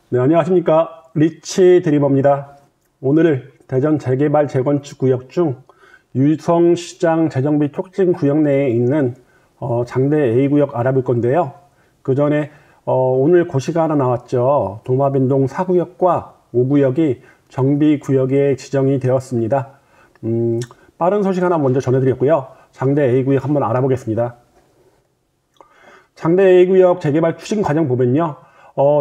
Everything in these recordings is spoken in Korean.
네, 안녕하십니까. 리치 드리머입니다. 오늘 대전 재개발 재건축 구역 중 유성시장 재정비 촉진 구역 내에 있는 장대 A구역 알아볼 건데요. 그 전에 오늘 고시가 하나 나왔죠. 도마변동 4구역과 5구역이 정비구역에 지정이 되었습니다. 빠른 소식 하나 먼저 전해드렸고요. 장대 A구역 한번 알아보겠습니다. 장대 A구역 재개발 추진 과정 보면요.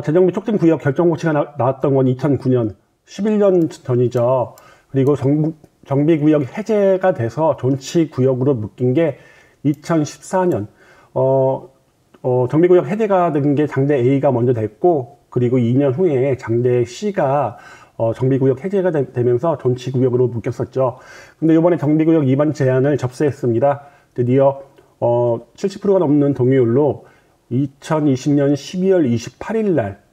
재정비 촉진 구역 결정 고시가 나왔던 건 2009년, 11년 전이죠. 그리고 정비구역 해제가 돼서 존치구역으로 묶인 게 2014년. 정비구역 해제가 된 게 장대 A가 먼저 됐고, 그리고 2년 후에 장대 C가 정비구역 해제가 되면서 존치구역으로 묶였었죠. 근데 이번에 정비구역 위반 제한을 접수했습니다. 드디어 70%가 넘는 동의율로 2020년 12월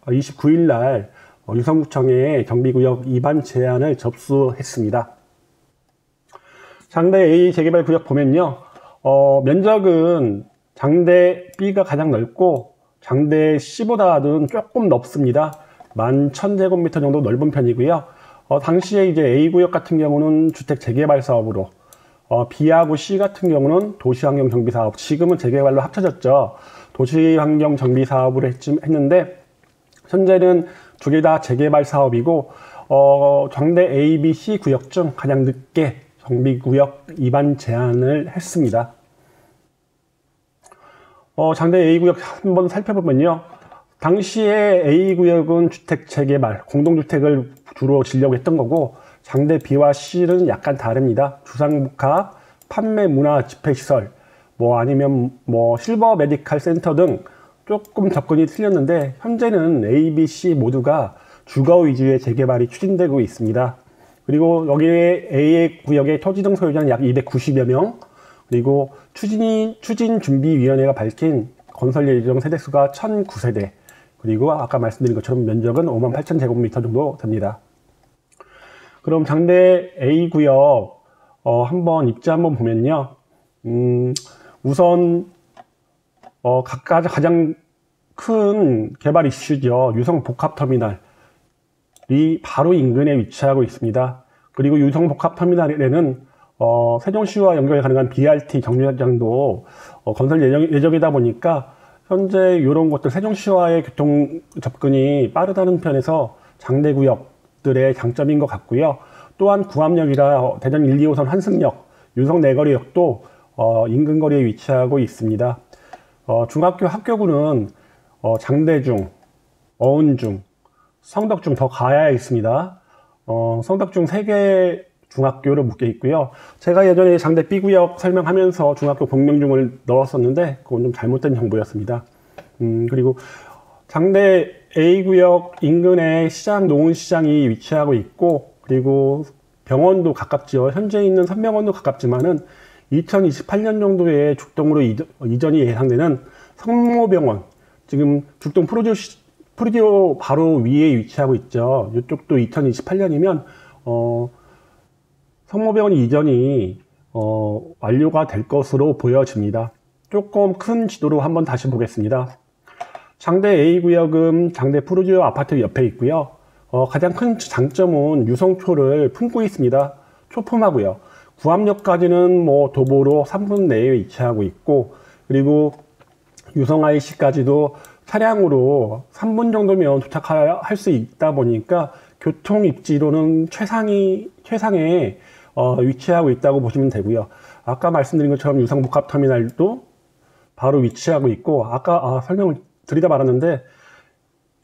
29일 날 유성구청에 정비구역 위반 제한을 접수했습니다. 장대 A 재개발 구역 보면요. 면적은 장대 B가 가장 넓고 장대 C보다는 조금 넓습니다. 11,000제곱미터 정도 넓은 편이고요. 당시에 이제 A구역 같은 경우는 주택 재개발 사업으로, B하고 C 같은 경우는 도시환경 정비 사업, 지금은 재개발로 합쳐졌죠. 도시환경 정비 사업으로 했는데, 현재는 두 개 다 재개발 사업이고, 장대 A, B, C 구역 중 가장 늦게 정비구역 위반 제한을 했습니다. 장대 A구역 한번 살펴보면요. 당시에 A구역은 주택 재개발, 공동주택을 주로 지려고 했던 거고, 장대 B와 C는 약간 다릅니다. 주상복합, 판매 문화 집회시설, 아니면 실버 메디칼 센터 등 조금 접근이 틀렸는데, 현재는 A, B, C 모두가 주거 위주의 재개발이 추진되고 있습니다. 그리고 여기에 A 구역의 토지 등 소유자는 약 290여 명, 그리고 추진준비위원회가 밝힌 건설 예정 세대수가 1009세대, 그리고 아까 말씀드린 것처럼 면적은 58,000제곱미터 정도 됩니다. 그럼 장대 A 구역 한번 입지 한번 보면요. 우선 가장 큰 개발 이슈죠. 유성복합터미널이 바로 인근에 위치하고 있습니다. 그리고 유성복합터미널에는 세종시와 연결 가능한 BRT 정류장도 건설 예정이다 보니까 현재 이런 것들 세종시와의 교통 접근이 빠르다는 편에서 장대구역들의 장점인 것 같고요. 또한 구암역이라 대전 1, 2호선 환승역, 유성 내거리역도 인근 거리에 위치하고 있습니다. 중학교 학교군은 장대중, 어은중, 성덕중 더 가야에 있습니다. 성덕중 3개 중학교로 묶여 있고요. 제가 예전에 장대 B구역 설명하면서 중학교 복명중을 넣었었는데 그건 좀 잘못된 정보였습니다. 그리고 장대 A구역 인근에 농훈시장이 위치하고 있고, 그리고 병원도 가깝죠. 현재 있는 선병원도 가깝지만은 2028년 정도에 죽동으로 이전이 예상되는 성모병원, 지금 죽동 프루디오 바로 위에 위치하고 있죠. 이쪽도 2028년이면 성모병원 이전이 완료가 될 것으로 보여집니다. 조금 큰 지도로 한번 다시 보겠습니다. 장대 A구역은 장대 프루디오 아파트 옆에 있고요. 가장 큰 장점은 유성초를 품고 있습니다. 초품하고요. 구암역까지는 도보로 3분 내에 위치하고 있고, 그리고 유성 IC까지도 차량으로 3분 정도면 도착할 수 있다 보니까 교통 입지로는 최상에 위치하고 있다고 보시면 되고요. 아까 말씀드린 것처럼 유성복합터미널도 바로 위치하고 있고, 아까 설명을 드리다 말았는데,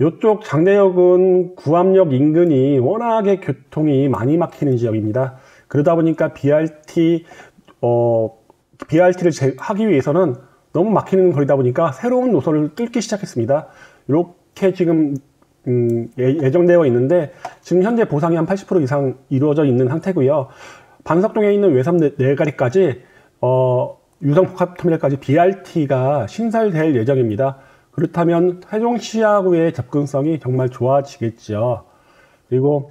이쪽 장대역은 구암역 인근이 워낙에 교통이 많이 막히는 지역입니다. 그러다 보니까 BRT를 하기 위해서는 너무 막히는 거리다 보니까 새로운 노선을 뚫기 시작했습니다. 이렇게 지금 예정되어 있는데, 지금 현재 보상이 한 80% 이상 이루어져 있는 상태고요. 반석동에 있는 외삼 내가리까지 유성복합터미널까지 BRT가 신설될 예정입니다. 그렇다면 세종시하고의 접근성이 정말 좋아지겠죠. 그리고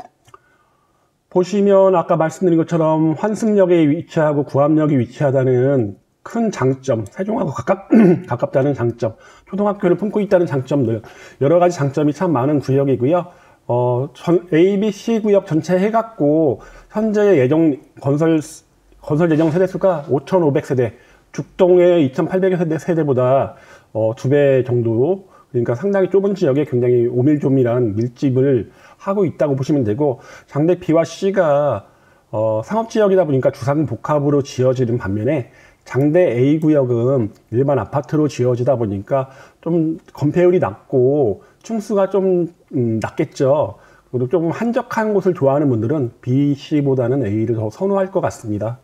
보시면 아까 말씀드린 것처럼 환승역에 위치하고 구암역이 위치하다는 큰 장점, 세종하고 가깝다는 장점, 초등학교를 품고 있다는 장점들, 여러 가지 장점이 참 많은 구역이고요. ABC 구역 전체 해갖고 현재 건설 예정 세대수가 5,500세대, 죽동의 2,800세대보다 2배 정도, 그러니까 상당히 좁은 지역에 굉장히 오밀조밀한 밀집을 하고 있다고 보시면 되고, 장대 B와 C가 상업지역이다 보니까 주상 복합으로 지어지는 반면에 장대 A 구역은 일반 아파트로 지어지다 보니까 좀 건폐율이 낮고 층수가 좀 낮겠죠. 그리고 조금 한적한 곳을 좋아하는 분들은 B, C보다는 A를 더 선호할 것 같습니다.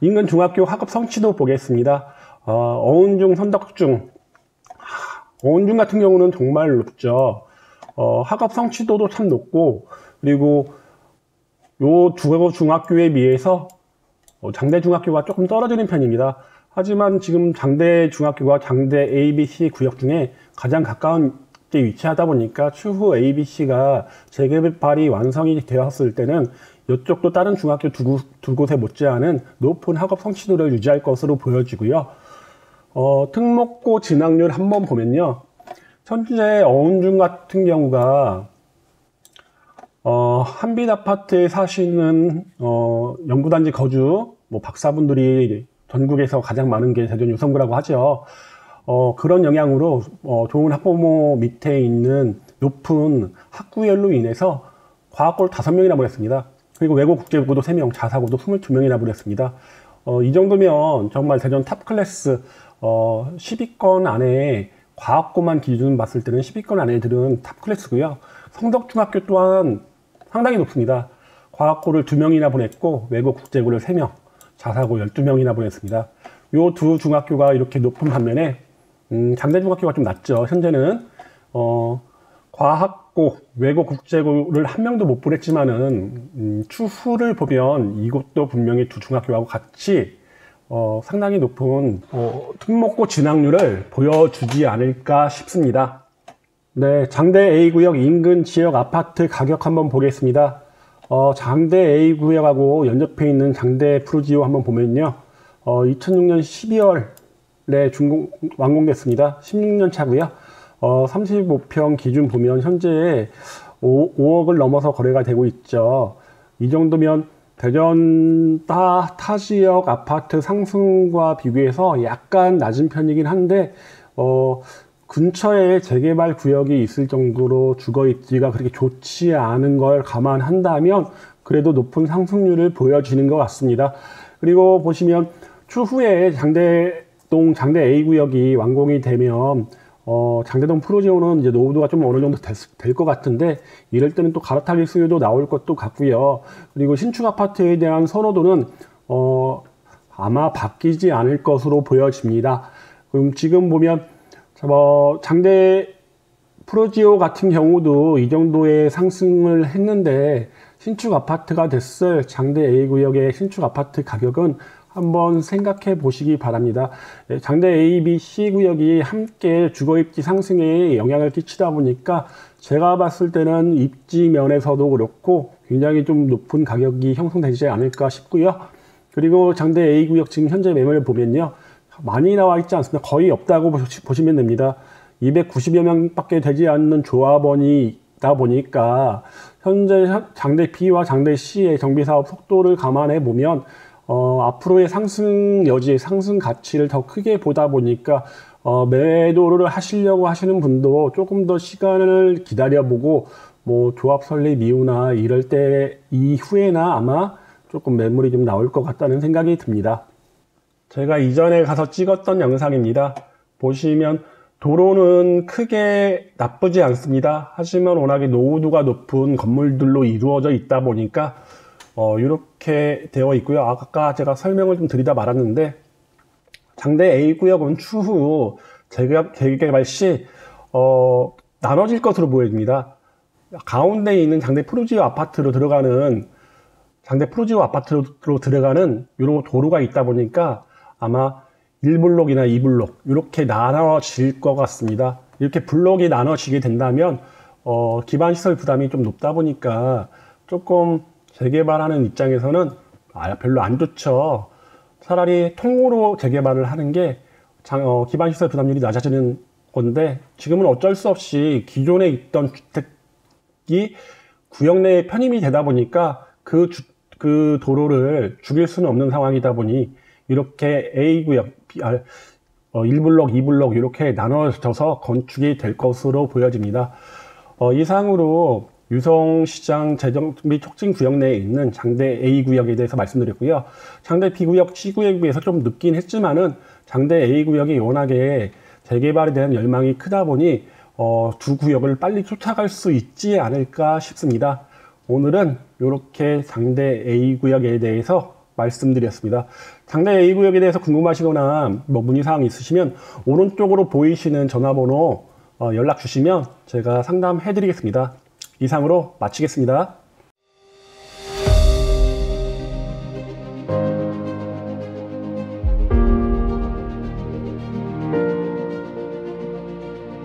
인근 중학교 학업 성취도 보겠습니다. 어운중, 선덕중. 어운중 같은 경우는 정말 높죠. 학업 성취도도 참 높고, 그리고 요 두 중학교에 비해서 장대 중학교가 조금 떨어지는 편입니다. 하지만 지금 장대 중학교가 장대 ABC 구역 중에 가장 가까운 데 위치하다 보니까 추후 ABC가 재개발이 완성이 되었을 때는 이쪽도 다른 중학교 두 곳에 못지않은 높은 학업 성취도를 유지할 것으로 보여지고요. 특목고 진학률 한번 보면요. 현재 어운중 같은 경우가 한빛 아파트에 사시는 연구단지 거주 박사분들이 전국에서 가장 많은 게 대전 유성구라고 하죠. 그런 영향으로 좋은 학부모 밑에 있는 높은 학구열로 인해서 과학고를 5명이나 보냈습니다. 그리고 외고국제고도 3명, 자사고도 22명이나 보냈습니다. 이 정도면 정말 대전 탑클래스 10위권 안에 과학고만 기준 봤을 때는 10위권 안에 들은 탑클래스고요. 성덕중학교 또한 상당히 높습니다. 과학고를 2명이나 보냈고 외고국제고를 3명, 자사고 12명이나 보냈습니다. 요 두 중학교가 이렇게 높은 반면에 장대중학교가 좀 낮죠. 현재는 과학고, 외고국제고를 1명도 못 보냈지만은 추후를 보면 이곳도 분명히 두 중학교하고 같이 상당히 높은 특목고 진학률을 보여주지 않을까 싶습니다. 네, 장대 A구역 인근 지역 아파트 가격 한번 보겠습니다. 장대 A구역하고 연접해 있는 장대 푸르지오 한번 보면요. 2006년 12월에 완공됐습니다. 16년 차고요. 35평 기준 보면 현재 5억을 넘어서 거래가 되고 있죠. 이 정도면 대전 타 지역 아파트 상승과 비교해서 약간 낮은 편이긴 한데 근처에 재개발 구역이 있을 정도로 주거입지가 그렇게 좋지 않은 걸 감안한다면 그래도 높은 상승률을 보여지는 것 같습니다. 그리고 보시면 추후에 장대동 장대 A구역이 완공이 되면 장대동 프로지오는 이제 노후도가 좀 어느 정도 될 것 같은데 이럴 때는 또 갈아탈 수요도 나올 것도 같고요. 그리고 신축 아파트에 대한 선호도는 아마 바뀌지 않을 것으로 보여집니다. 그럼 지금 보면 장대 프로지오 같은 경우도 이 정도의 상승을 했는데 신축 아파트가 됐을 장대 A구역의 신축 아파트 가격은 한번 생각해 보시기 바랍니다. 장대 A, B, C 구역이 함께 주거입지 상승에 영향을 끼치다 보니까 제가 봤을 때는 입지 면에서도 그렇고 굉장히 좀 높은 가격이 형성되지 않을까 싶고요. 그리고 장대 A 구역 지금 현재 매매를 보면요. 많이 나와 있지 않습니다. 거의 없다고 보시면 됩니다. 290여 명밖에 되지 않는 조합원이다 보니까 현재 장대 B와 장대 C의 정비사업 속도를 감안해 보면 앞으로의 상승 여지, 상승 가치를 더 크게 보다 보니까 매도를 하시려고 하시는 분도 조금 더 시간을 기다려보고 조합 설립 이후나 이럴 때 이후에나 아마 조금 매물이 좀 나올 것 같다는 생각이 듭니다. 제가 이전에 가서 찍었던 영상입니다. 보시면 도로는 크게 나쁘지 않습니다. 하지만 워낙에 노후도가 높은 건물들로 이루어져 있다 보니까 이렇게 되어 있고요. 아까 제가 설명을 좀 드리다 말았는데 장대 A구역은 추후 재개발 시 나눠질 것으로 보여집니다. 가운데에 있는 장대 프루지오 아파트로 들어가는 이런 도로가 있다 보니까 아마 1블록이나 2블록 이렇게 나눠질 것 같습니다. 이렇게 블록이 나눠지게 된다면 기반시설 부담이 좀 높다 보니까 조금 재개발하는 입장에서는 별로 안 좋죠. 차라리 통으로 재개발을 하는 게 기반시설 부담률이 낮아지는 건데, 지금은 어쩔 수 없이 기존에 있던 주택이 구역 내에 편입이 되다 보니까 그 도로를 죽일 수는 없는 상황이다 보니 이렇게 A구역, 1블록, 2블록 이렇게 나눠져서 건축이 될 것으로 보여집니다. 이상으로 유성시장 재정비 촉진 구역 내에 있는 장대 A구역에 대해서 말씀드렸고요. 장대 B구역, C구역에 비해서 좀 늦긴 했지만은 장대 A구역이 워낙에 재개발에 대한 열망이 크다 보니 두 구역을 빨리 쫓아갈 수 있지 않을까 싶습니다. 오늘은 이렇게 장대 A구역에 대해서 말씀드렸습니다. 장대 A구역에 대해서 궁금하시거나 문의사항 있으시면 오른쪽으로 보이시는 전화번호 연락 주시면 제가 상담해 드리겠습니다. 이상으로 마치겠습니다.